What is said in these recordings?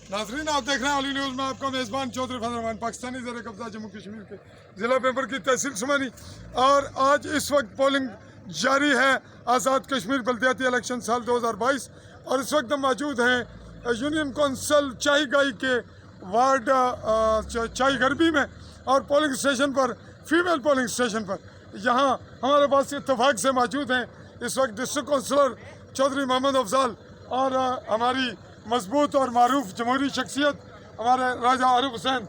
नाजरीन आप देख रहे हैं ऑली न्यूज़ में आपका मेज़बान चौधरी फजल रहमान। पाकिस्तानी ज़र कब्जा जम्मू कश्मीर के ज़िला पेपर की तहसील सुमानी और आज इस वक्त पोलिंग जारी है आज़ाद कश्मीर बल्दियाती इलेक्शन साल 2022 और इस वक्त हम मौजूद हैं यूनियन कौंसिल चाईगाई के वार्ड चाई गरबी में और पोलिंग स्टेशन पर फीमेल पोलिंग स्टेशन पर यहाँ हमारे पास इत्तेफाक से मौजूद हैं इस वक्त डिस्ट्रिक्ट कौंसलर चौधरी मोहम्मद अफजाल और हमारी मजबूत और मारूफ जमहूरी शख्सियत हमारे राजा आरिफ हुसैन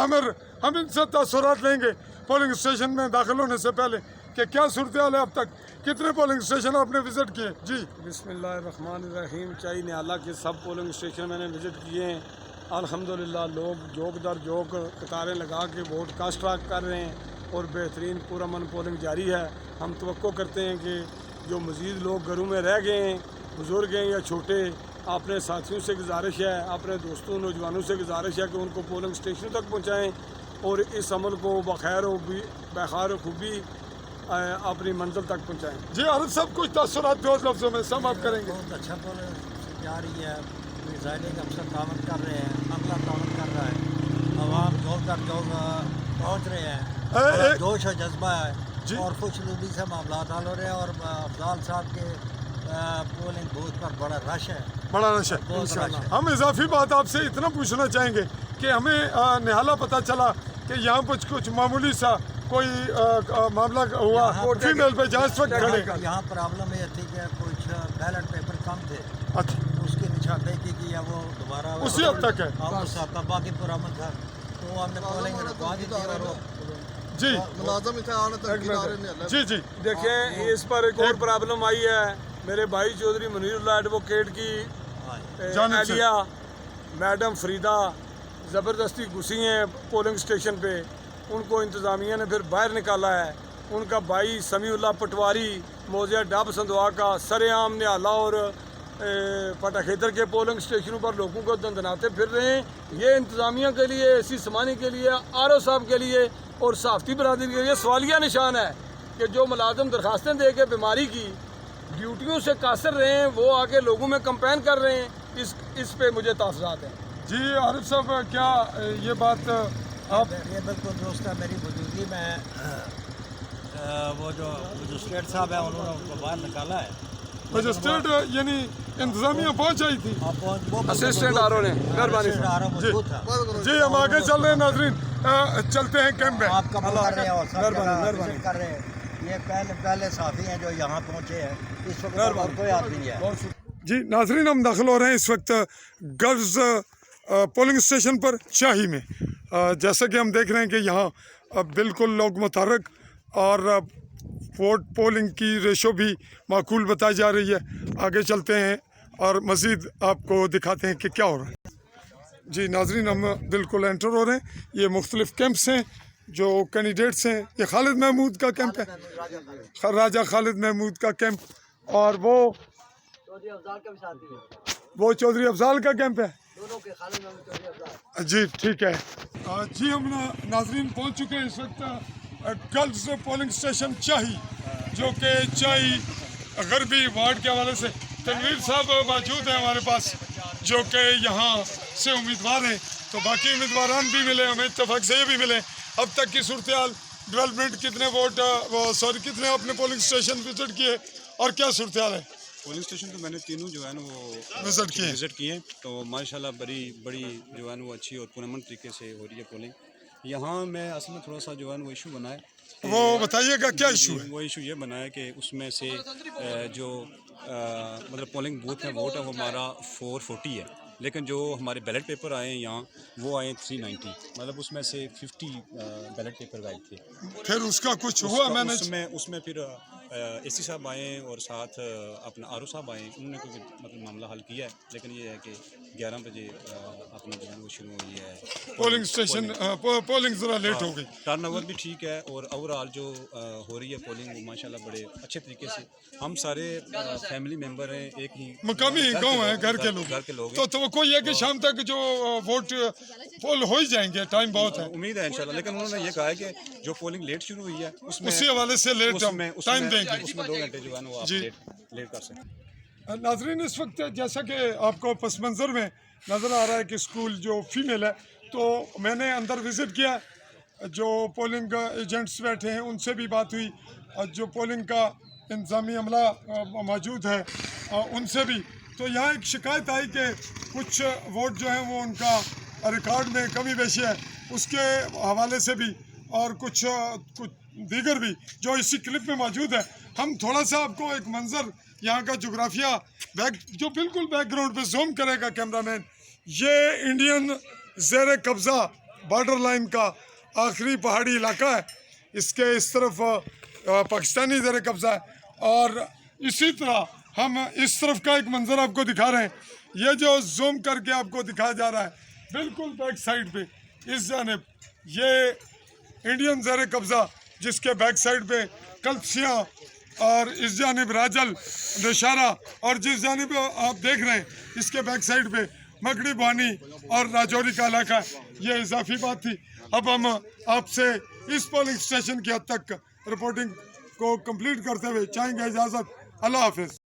आमिर। हम इनसे तासुरात लेंगे पोलिंग स्टेशन में दाखिल होने से पहले कि क्या सूरत हाल है, अब तक कितने पोलिंग स्टेशन आपने विज़िट किए? जी बिस्मिल्लाहिर्रहमानिर्रहीम। चाई न्याला के सब पोलिंग स्टेशन मैंने विज़िट किए हैं। अल्हम्दुलिल्लाह लोग जोक दर जोक कतारें लगा के वोट कास्ट कर रहे हैं और बेहतरीन पुरअमन पोलिंग जारी है। हम तवक्को करते हैं कि जो मज़ीद लोग घरों में रह गए हैं, बुज़ुर्ग हैं या छोटे, अपने साथियों से गुजारिश है, अपने दोस्तों नौजवानों से गुजारिश है कि उनको पोलिंग स्टेशन तक पहुँचाएँ और इस अमल को बखैर और खूबी अपनी मंजिल तक पहुँचाएँ। जी आरिफ साहब कुछ तासुरात दो लफ्ज़ों में सम आप करेंगे? बहुत अच्छा पोलिंग जा रही है, प्रिजाइडिंग अफसर तामत कर रहे हैं, अमला तामत कर रहा है, आवाम जोर दर जोर पहुँच रहे हैं, जोश और जज्बा है और खुशनुदी से मामला हल हो रहे हैं और अफजाल साहब के पोलिंग बूथ पर बड़ा रश है। इंशाअल्लाह। हम इजाफी बात आपसे इतना पूछना चाहेंगे कि हमें निहाला पता चला कि यहाँ कुछ मामूली सा कोई मामला हुआ फीमेल पे जहाँ इस वक्त खड़े। यहाँ प्रॉब्लम ये थी कि कुछ बैलेट पेपर कम थे, अच्छा उसकी निशानदेही की है, वो दोबारा उसी हद तक है। उस हद तक बाकी पुरअमन था तो हमने पोलिंग रुकवा दी थी और जी जी देखें इस पर एक और प्रॉब्लम आई है। मेरे भाई चौधरी मुनीरुल्लाह एडवोकेट की एहलिया मैडम फरीदा ज़बरदस्ती घुसी हैं पोलिंग स्टेशन पे, उनको इंतज़ामिया ने फिर बाहर निकाला है। उनका भाई समीउल्लाह पटवारी मौज़िया डब संधवा का सरेआम निहाला और पटाखेतर के पोलिंग स्टेशनों पर लोगों को दंदनाते फिर रहे हैं। ये इंतज़ामिया के लिए, एसी समानी के लिए, आर ओ साहब के लिए और सहाफ़ती बरादरी के लिए सवालिया निशान है कि जो मुलाजिम दरखास्तें दे के बीमारी की ड्यूटियों से कासर रहे हैं वो आके लोगों में कंपेन कर रहे हैं। इस पे मुझे तासरात हैं। जी आरिफ साहब क्या ये बात आप ये बिल्कुल दुरुस्त है। मेरी बुजुर्गी में वो जो मजिस्ट्रेट साहब है उन्होंने उनको बाहर निकाला है। मजिस्ट्रेट यानी इंतजामिया पहुंच आई थी, असिस्टेंट आर ओ ने मेहरबानी जी हम आगे चल रहे हैं नाजरीन, चलते हैं कैंप में। आप कबूल कर रहे हैं और सब जगह कर रहे हैं। ये पहले साथी हैं जो यहाँ पहुँचे हैं, इस वक्त और कोई आदमी नहीं है। जी नाजरीन हम दाखिल हो रहे हैं इस वक्त गर्ल्स पोलिंग स्टेशन पर चाही में। जैसा कि हम देख रहे हैं कि यहाँ बिल्कुल लोग मुतहर्रिक और वोट पोलिंग की रेशो भी माकूल बताई जा रही है। आगे चलते हैं और मज़ीद आपको दिखाते हैं कि क्या हो रहा है। जी नाजरीन हम बिल्कुल एंटर हो रहे हैं। ये मुख्तलिफ कैंप्स हैं जो कैंडिडेट्स हैं। ये खालिद महमूद का कैंप है, राजा खालिद महमूद का कैंप, और वो चौधरी अफजाल का कैंप है। जी ठीक है। जी हम नाजरीन पहुंच चुके हैं इस वक्त गर्ल्स पोलिंग स्टेशन चाही, जो कि चाई गरबी वार्ड के हवाले से तनवीर साहब मौजूद हैं हमारे पास, जो कि यहाँ से उम्मीदवार हैं। तो बाकी उम्मीदवारान भी मिले, हमें इत्तेफाक से ये भी मिले अब तक की सूरत हाल, डेवलपमेंट, कितने वोट कितने अपने पोलिंग स्टेशन विजिट किए और क्या सूरत हाल है? पोलिंग स्टेशन तो मैंने तीनों जो है ना वो विजिट किए तो माशाल्लाह बड़ी जो है ना वो अच्छी और पुरअमन तरीके से हो रही है पोलिंग। यहाँ मैं असल में थोड़ा सा जो है ना वो इशू बना है, वो बताइएगा क्या इशू है? वो इशू ये बना है कि उसमें से जो मतलब पोलिंग बूथ में वोट है वो हमारा 440 है, लेकिन जो हमारे बैलेट पेपर आए हैं यहाँ वो आए 390, मतलब उसमें से 50 बैलेट पेपर गायब थे। फिर उसका कुछ हुआ? मैंने उसमें फिर एसी साहब आए और साथ अपना आर ओ साहब आए, उन्होंने कोई मतलब मामला हल किया है, लेकिन ये है कि 11 बजे अपना जो है वो शुरू हुई है पोलिंग स्टेशन। पोलिंग ज़रा लेट हो गई। टर्न ओवर भी ठीक है और ओवरऑल जो हो रही है पोलिंग वो माशाल्लाह बड़े अच्छे तरीके से। हम सारे फैमिली मेंबर हैं, एक ही मकामी गांव है, घर के लोग तो कोई है कि शाम तक जो वोट पोल हो ही जाएंगे, टाइम बहुत है। उम्मीद है इंशाल्लाह, लेकिन उन्होंने ये कहा है कि जो पोलिंग लेट शुरू हुई है उसमें उसी हवाले से लेट टाइम देंगे, उसमें 2 घंटे जो है वो आप लेट कर सकते हैं। नाजरीन, इस वक्त जैसा कि आपको पस मंज़र में नज़र आ रहा है कि स्कूल जो फीमेल है, तो मैंने अंदर विज़िट किया, जो पोलिंग एजेंट्स बैठे हैं उनसे भी बात हुई, और जो पोलिंग का इंतज़ामी अमला मौजूद है उनसे भी। तो यहाँ एक शिकायत आई कि कुछ वोट जो हैं वो उनका रिकॉर्ड में कमी बेशी है, उसके हवाले से भी, और कुछ दीगर भी जो इसी क्लिप में मौजूद है। हम थोड़ा सा आपको एक मंज़र यहाँ का जोग्राफिया जो बिल्कुल बैकग्राउंड पे जूम करेगा कैमरामैन, ये इंडियन ज़ेर कब्ज़ा बॉर्डर लाइन का आखिरी पहाड़ी इलाका है, इसके इस तरफ पाकिस्तानी ज़ेर कब्ज़ा है, और इसी तरह हम इस तरफ का एक मंज़र आपको दिखा रहे हैं। ये जो जूम करके आपको दिखाया जा रहा है बिल्कुल बैक साइड पे इस जानिब, ये इंडियन ज़ेर कब्ज़ा जिसके बैक साइड पे कल्पसियाँ और इस जानिब राजल नशारा, और जिस जानिब आप देख रहे हैं इसके बैक साइड पे मकड़ी बानी और राजौरी का इलाका है। ये इजाफी बात थी। अब हम आपसे इस पोलिंग स्टेशन की हद तक रिपोर्टिंग को कंप्लीट करते हुए चाहेंगे इजाज़त। अल्लाह हाफिज़।